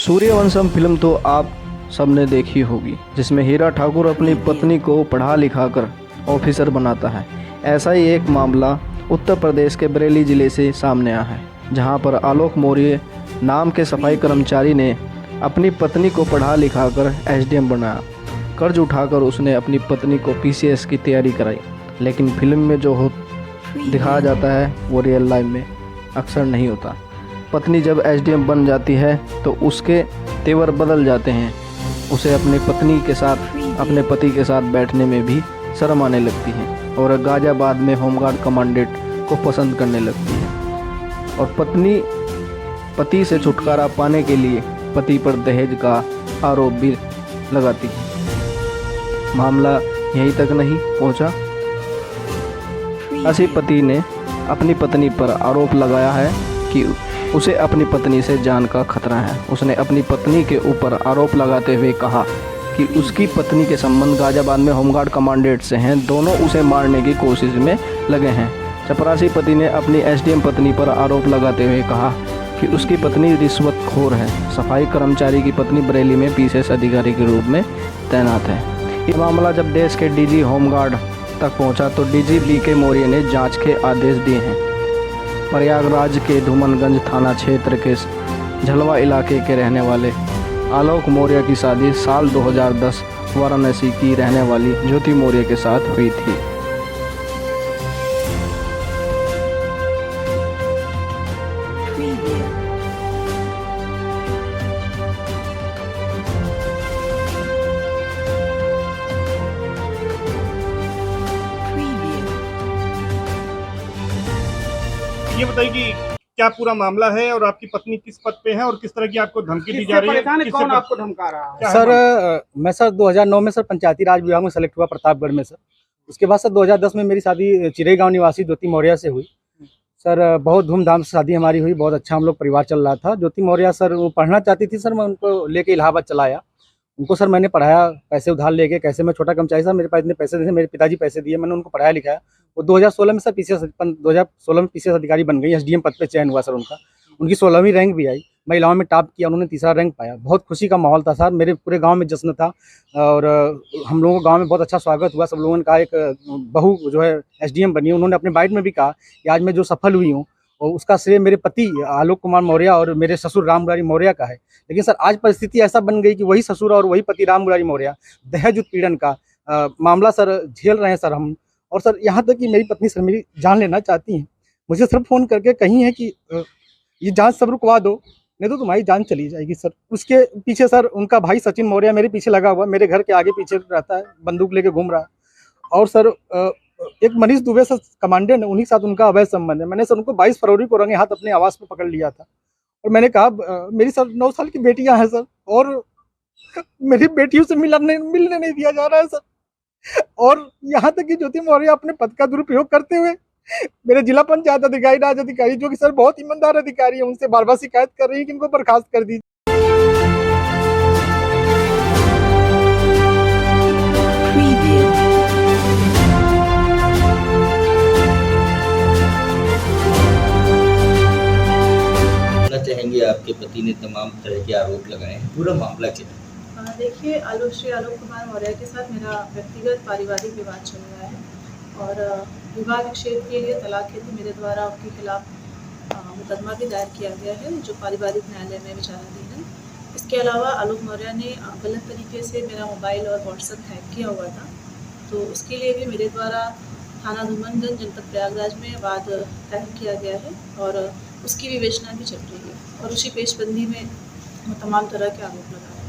Sooryavansham film तो आप सबने देखी होगी, जिसमें हीरा ठाकुर अपनी पत्नी को पढ़ा लिखा कर ऑफिसर बनाता है। ऐसा ही एक मामला उत्तर प्रदेश के बरेली ज़िले से सामने आया है, जहां पर आलोक मौर्य नाम के सफाई कर्मचारी ने अपनी पत्नी को पढ़ा लिखा कर एसडीएम बनाया। कर्ज उठाकर उसने अपनी पत्नी को पीसीएस की तैयारी कराई, लेकिन फिल्म में जो दिखाया जाता है वो रियल लाइफ में अक्सर नहीं होता। पत्नी जब एसडीएम बन जाती है तो उसके तेवर बदल जाते हैं। उसे अपने पति के साथ बैठने में भी शर्म आने लगती है और गाजियाबाद में होमगार्ड कमांडेंट को पसंद करने लगती है और पति से छुटकारा पाने के लिए पति पर दहेज का आरोप भी लगाती है। मामला यहीं तक नहीं पहुंचा। ऐसे पति ने अपनी पत्नी पर आरोप लगाया है कि उसे अपनी पत्नी से जान का खतरा है। उसने अपनी पत्नी के ऊपर आरोप लगाते हुए कहा कि उसकी पत्नी के संबंध गाजियाबाद में होमगार्ड कमांडेंट से हैं। दोनों उसे मारने की कोशिश में लगे हैं। चपरासी पति ने अपनी एसडीएम पत्नी पर आरोप लगाते हुए कहा कि उसकी पत्नी रिश्वतखोर है। सफाई कर्मचारी की पत्नी बरेली में पीसीएस अधिकारी के रूप में तैनात है। ये मामला जब देश के डीजी होमगार्ड तक पहुंचा तो डीजी बीके मौर्य ने जांच के आदेश दिए हैं। प्रयागराज के धूमनगंज थाना क्षेत्र के झलवा इलाके के रहने वाले आलोक मौर्य की शादी साल 2010 वाराणसी की रहने वाली ज्योति मौर्य के साथ हुई थी। ये बताइए कि क्या पूरा मामला है और आपकी पत्नी किस पद पे है और किस तरह की आपको धमकी दी जा रही है? कौन आपको धमका रहा है? सर मैं सर 2009 में सर पंचायती राज विभाग में सेलेक्ट हुआ प्रतापगढ़ में सर। उसके बाद सर 2010 में मेरी शादी चिरई गांव निवासी ज्योति मौर्य से हुई। सर बहुत धूमधाम से शादी हमारी हुई, बहुत अच्छा हम लोग परिवार चल रहा था। ज्योति मौर्य सर वो पढ़ना चाहती थी सर, मैं उनको लेके इलाहाबाद चला आया। उनको सर मैंने पढ़ाया, पैसे उधार लेके। कैसे मैं छोटा कर्मचारी था, मेरे पास इतने पैसे थे, मेरे पिताजी पैसे दिए, मैंने उनको पढ़ाया लिखाया। वो 2016 में सर 2016 में पीसीएस अधिकारी बन गई। एसडीएम पद पे चयन हुआ सर उनका। उनकी 16वीं रैंक भी आई। महिलाओं में टॉप किया, उन्होंने तीसरा रैंक पाया। बहुत खुशी का माहौल था सर, मेरे पूरे गांव में जश्न था और हम लोगों को गांव में बहुत अच्छा स्वागत हुआ। सब लोगों ने कहा एक बहू जो है एसडीएम बनी। उन्होंने अपने बाइट में भी कहा कि आज मैं जो सफल हुई हूँ और उसका श्रेय मेरे पति आलोक कुमार मौर्य और मेरे ससुर राम मुरारी मौर्य का है। लेकिन सर आज परिस्थिति ऐसा बन गई कि वही ससुर और वही पति राम मुरारी मौर्य दहेज उत्पीड़न का मामला सर झेल रहे हैं सर हम। और सर यहाँ तक कि मेरी पत्नी सर मेरी जान लेना चाहती हैं। मुझे सर फ़ोन करके कही है कि ये जांच सब रुकवा दो, नहीं तो तुम्हारी जान चली जाएगी सर। उसके पीछे सर उनका भाई सचिन मौर्य मेरे पीछे लगा हुआ, मेरे घर के आगे पीछे रहता है, बंदूक लेके घूम रहा है। और सर एक मनीष दुबे सर कमांडेंट, उन्हीं के साथ उनका अवैध संबंध है। मैंने सर उनको 22 फरवरी को रंगे हाथ अपने आवास पे पकड़ लिया था और मैंने कहा मेरी सर 9 साल की बेटियां हैं सर और मेरी बेटियों से मिलने नहीं दिया जा रहा है सर। और यहाँ तक कि ज्योति मौर्य अपने पद का दुरुपयोग करते हुए मेरे जिला पंचायत अधिकारी, राज अधिकारी, जो कि सर बहुत ईमानदार अधिकारी है, उनसे बार बार शिकायत कर रही है कि इनको बर्खास्त कर दीजिए। चाहेंगे आपके पति ने तमाम तरह के आरोप लगाए हैं, पूरा मामला क्या है? देखिए, श्री आलोक कुमार मौर्य के साथ मेरा व्यक्तिगत पारिवारिक विवाद चल रहा है और विवाह विच्छेद के लिए तलाक हेतु मेरे द्वारा उनके खिलाफ मुकदमा भी दायर किया गया है, जो पारिवारिक न्यायालय में विचाराधीन है। इसके अलावा आलोक मौर्य ने गलत तरीके से मेरा मोबाइल और व्हाट्सएप हैक किया हुआ था, तो उसके लिए भी मेरे द्वारा थाना धूमनगंज जनपद प्रयागराज में वाद दायर किया गया है और उसकी विवेचना भी चल रही है और उसी पेशबंदी में तमाम तरह के आरोप लगाए।